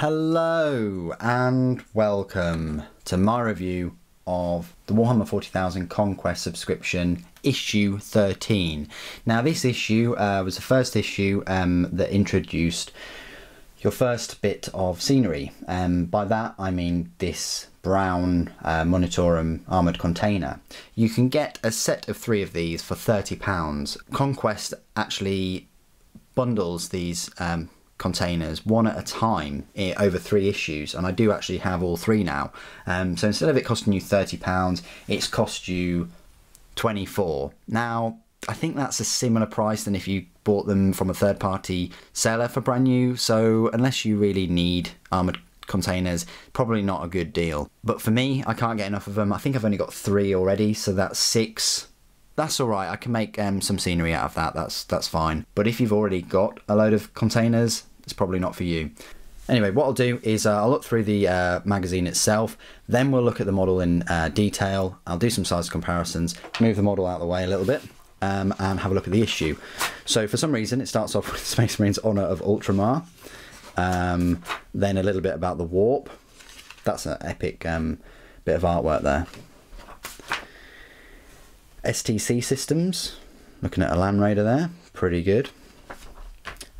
Hello and welcome to my review of the Warhammer 40,000 Conquest subscription issue 13. Now this issue was the first issue that introduced your first bit of scenery. By that I mean this brown Monitorum armoured container. You can get a set of 3 of these for £30. Conquest actually bundles these containers one at a time over 3 issues, and I do actually have all 3 now. So instead of it costing you £30, it's cost you £24. Now I think that's a similar price than if you bought them from a third-party seller for brand new, so unless you really need armoured containers, probably not a good deal. But for me, I can't get enough of them. I think I've only got 3 already, so that's 6. That's alright, I can make some scenery out of that, that's fine. But if you've already got a load of containers, it's probably not for you. Anyway, what I'll do is I'll look through the magazine itself, then we'll look at the model in detail. I'll do some size comparisons, move the model out of the way a little bit, and have a look at the issue. So for some reason it starts off with Space Marine's Honour of Ultramar, then a little bit about the warp. That's an epic bit of artwork there. STC systems, looking at a Land Raider there, pretty good.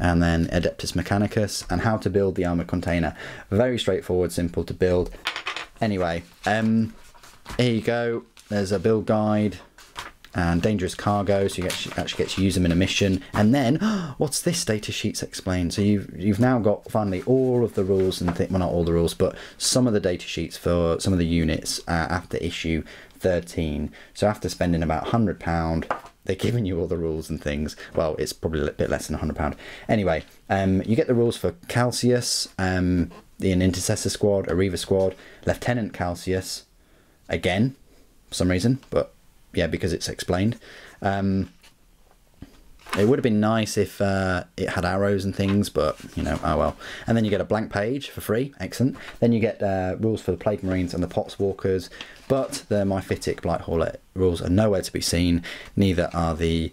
And then Adeptus Mechanicus, and how to build the armoured container. Very straightforward, simple to build. Anyway, here you go. There's a build guide and dangerous cargo, so you actually get to use them in a mission. And then, what's this? Data sheets explained. So you've now got finally all of the rules and well, not all the rules, but some of the data sheets for some of the units after issue 13. So after spending about £100, they're giving you all the rules and things. Well, it's probably a bit less than £100. Anyway, you get the rules for Calcius, an Intercessor Squad, a Reaver Squad, Lieutenant Calcius, again, for some reason, but yeah, because it's explained. It would have been nice if it had arrows and things, but, you know, oh well. And then you get a blank page for free, excellent. Then you get rules for the Plague Marines and the Pots Walkers, but the Myphitic Blight Hauler rules are nowhere to be seen, neither are the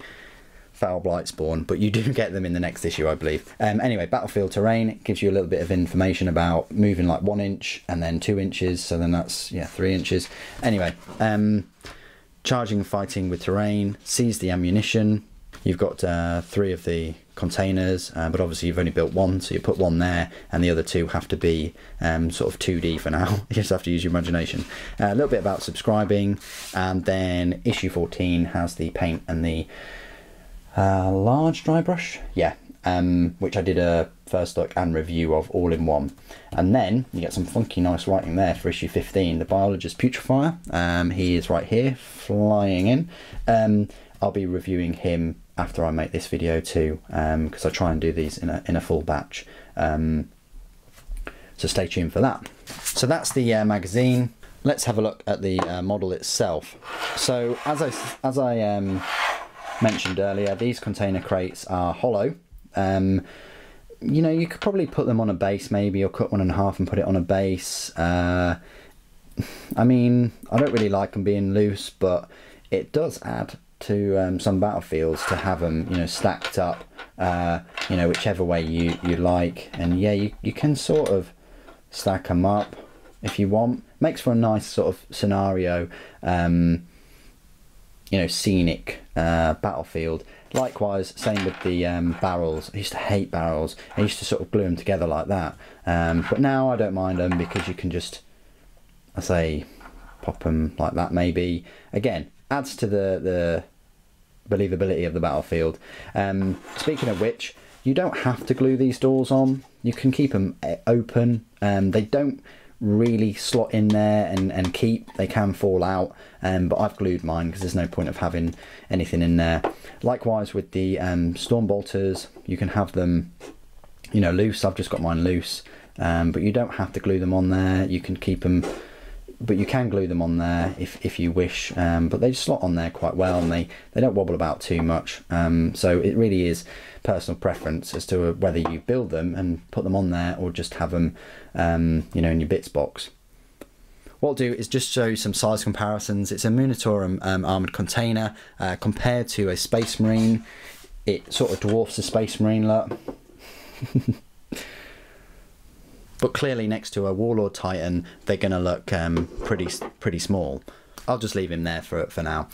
Foul Blightspawn, but you do get them in the next issue, I believe. Anyway, battlefield terrain, it gives you a little bit of information about moving like 1 inch and then 2 inches, so then that's, yeah, 3 inches. Anyway, charging and fighting with terrain, seize the ammunition. You've got 3 of the containers, but obviously you've only built 1, so you put 1 there, and the other 2 have to be sort of 2D for now. You just have to use your imagination. A little bit about subscribing, and then issue 14 has the paint and the large dry brush, yeah, which I did a first look and review of all in one. And then you get some funky nice writing there for issue 15, the biologist Putrefier. He is right here, flying in. I'll be reviewing him after I make this video too, because I try and do these in a full batch. So stay tuned for that. So that's the magazine. Let's have a look at the model itself. So as I mentioned earlier, these container crates are hollow. You know, you could probably put them on a base maybe, or cut one in half and put it on a base. I mean, I don't really like them being loose, but it does add to some battlefields to have them, you know, stacked up, you know, whichever way you like. And yeah, you can sort of stack them up if you want. Makes for a nice sort of scenario, you know, scenic battlefield. Likewise, same with the barrels. I used to hate barrels. I used to sort of glue them together like that, but now I don't mind them because you can just, I say, pop them like that maybe. Again, adds to the believability of the battlefield. Speaking of which, you don't have to glue these doors on. You can keep them open. They don't really slot in there and keep. They can fall out, but I've glued mine because there's no point of having anything in there. Likewise with the storm bolters, you can have them, you know, loose. I've just got mine loose, but you don't have to glue them on there. You can keep them, but you can glue them on there if you wish, but they just slot on there quite well, and they don't wobble about too much. So it really is personal preference as to whether you build them and put them on there or just have them you know, in your bits box. What I'll do is just show you some size comparisons. It's a Monitorum armoured container compared to a Space Marine. It sort of dwarfs the Space Marine look. but clearly next to a Warlord Titan, they're going to look pretty small. I'll just leave him there for now.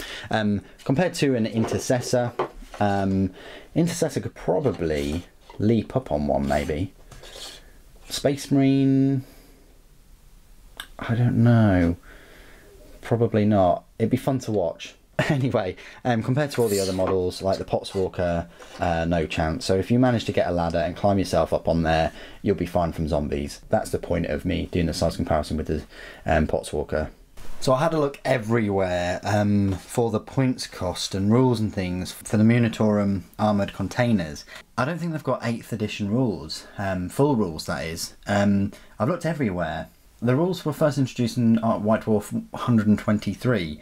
Compared to an Intercessor, Intercessor could probably leap up on one, maybe. Space Marine, I don't know. Probably not. It'd be fun to watch. Anyway, compared to all the other models, like the Potswalker, no chance. So if you manage to get a ladder and climb yourself up on there, you'll be fine from zombies. That's the point of me doing the size comparison with the Potswalker. So I had a look everywhere for the points cost and rules and things for the Munitorum armoured containers. I don't think they've got 8th edition rules, full rules that is. I've looked everywhere. The rules were first introduced in White Dwarf 123,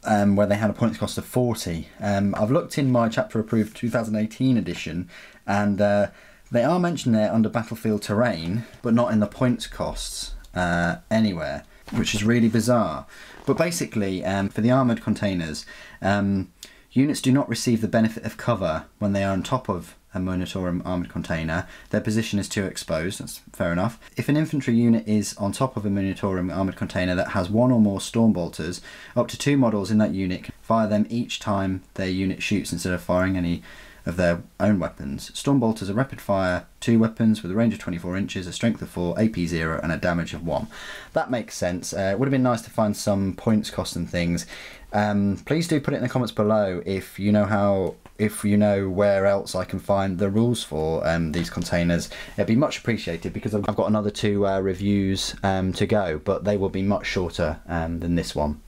where they had a points cost of 40. I've looked in my chapter approved 2018 edition, and they are mentioned there under battlefield terrain, but not in the points costs anywhere, which is really bizarre. But basically, for the armoured containers, units do not receive the benefit of cover when they are on top of a Munitorum armoured container. Their position is too exposed, that's fair enough. If an infantry unit is on top of a Munitorum armoured container that has one or more Stormbolters, up to 2 models in that unit can fire them each time their unit shoots instead of firing any of their own weapons. Stormbolters are rapid fire 2 weapons with a range of 24 inches, a strength of 4, AP 0 and a damage of 1. That makes sense. It would have been nice to find some points cost and things. Please do put it in the comments below if you know where else I can find the rules for these containers. It'd be much appreciated, because I've got another 2 reviews to go, but they will be much shorter than this one.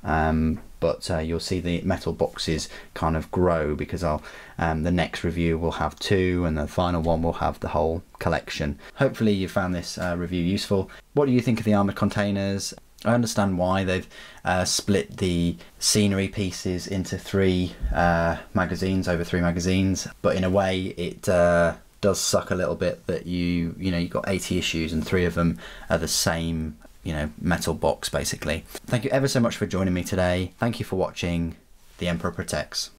But you'll see the metal boxes kind of grow, because the next review will have 2 and the final one will have the whole collection. Hopefully you found this review useful. What do you think of the armoured containers? I understand why they've split the scenery pieces into 3 magazines, over 3 magazines, but in a way it does suck a little bit that you've got 80 issues and 3 of them are the same metal box basically. Thank you ever so much for joining me today. Thank you for watching. The Emperor Protects.